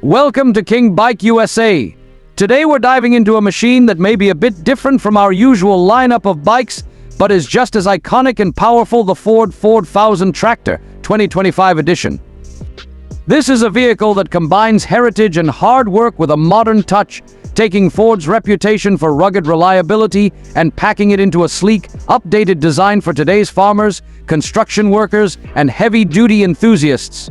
Welcome to King Bike USA. Today we're diving into a machine that may be a bit different from our usual lineup of bikes, but is just as iconic and powerful, the Ford 1000 Tractor 2025 edition. This is a vehicle that combines heritage and hard work with a modern touch, taking Ford's reputation for rugged reliability and packing it into a sleek, updated design for today's farmers, construction workers, and heavy-duty enthusiasts.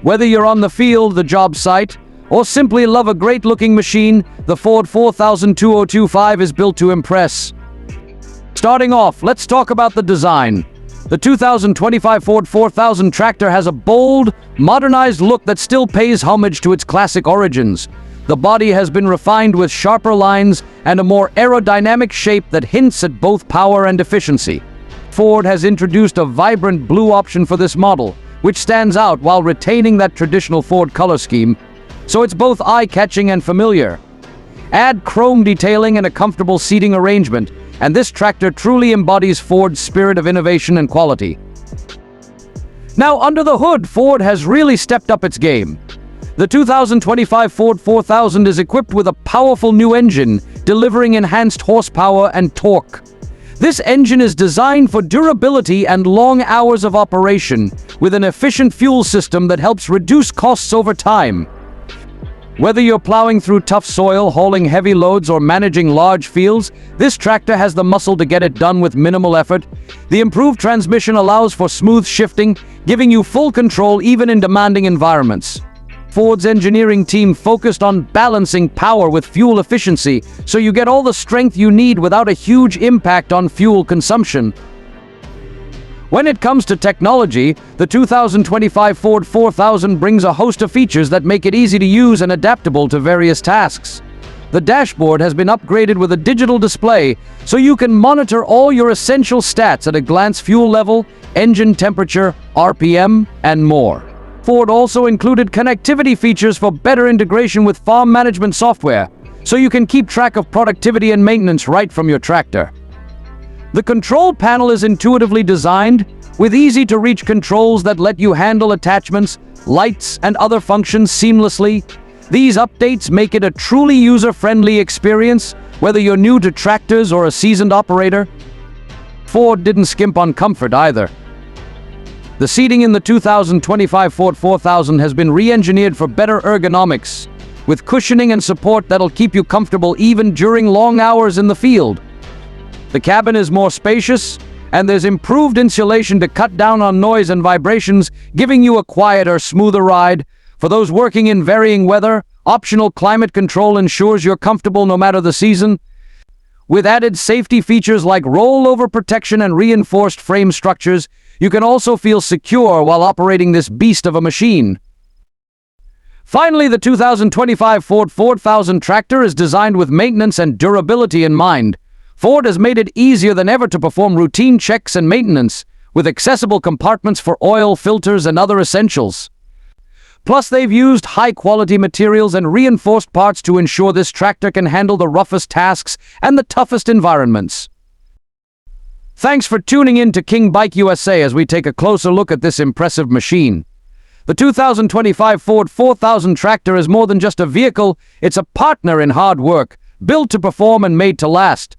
Whether you're on the field, the job site, or simply love a great-looking machine, the Ford 2025 is built to impress. Starting off, let's talk about the design. The 2025 Ford 4000 Tractor has a bold, modernized look that still pays homage to its classic origins. The body has been refined with sharper lines and a more aerodynamic shape that hints at both power and efficiency. Ford has introduced a vibrant blue option for this model, which stands out while retaining that traditional Ford color scheme, so it's both eye-catching and familiar. Add chrome detailing and a comfortable seating arrangement, and this tractor truly embodies Ford's spirit of innovation and quality. Now, under the hood, Ford has really stepped up its game. The 2025 Ford 4000 is equipped with a powerful new engine, delivering enhanced horsepower and torque. This engine is designed for durability and long hours of operation, with an efficient fuel system that helps reduce costs over time. Whether you're plowing through tough soil, hauling heavy loads, or managing large fields, this tractor has the muscle to get it done with minimal effort. The improved transmission allows for smooth shifting, giving you full control even in demanding environments. Ford's engineering team focused on balancing power with fuel efficiency, so you get all the strength you need without a huge impact on fuel consumption. When it comes to technology, the 2025 Ford 4000 brings a host of features that make it easy to use and adaptable to various tasks. The dashboard has been upgraded with a digital display, so you can monitor all your essential stats at a glance: fuel level, engine temperature, RPM, and more. Ford also included connectivity features for better integration with farm management software, so you can keep track of productivity and maintenance right from your tractor. The control panel is intuitively designed, with easy-to-reach controls that let you handle attachments, lights, and other functions seamlessly. These updates make it a truly user-friendly experience, whether you're new to tractors or a seasoned operator. Ford didn't skimp on comfort either. The seating in the 2025 Ford 4000 has been re-engineered for better ergonomics, with cushioning and support that'll keep you comfortable even during long hours in the field. The cabin is more spacious, and there's improved insulation to cut down on noise and vibrations, giving you a quieter, smoother ride. For those working in varying weather, optional climate control ensures you're comfortable no matter the season. With added safety features like rollover protection and reinforced frame structures, you can also feel secure while operating this beast of a machine. Finally, the 2025 Ford 4000 Tractor is designed with maintenance and durability in mind. Ford has made it easier than ever to perform routine checks and maintenance, with accessible compartments for oil, filters, and other essentials. Plus, they've used high-quality materials and reinforced parts to ensure this tractor can handle the roughest tasks and the toughest environments. Thanks for tuning in to King Bike USA as we take a closer look at this impressive machine. The 2025 Ford 4000 Tractor is more than just a vehicle, it's a partner in hard work, built to perform and made to last.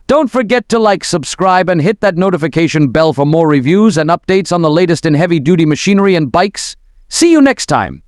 Don't forget to like, subscribe, and hit that notification bell for more reviews and updates on the latest in heavy-duty machinery and bikes. See you next time.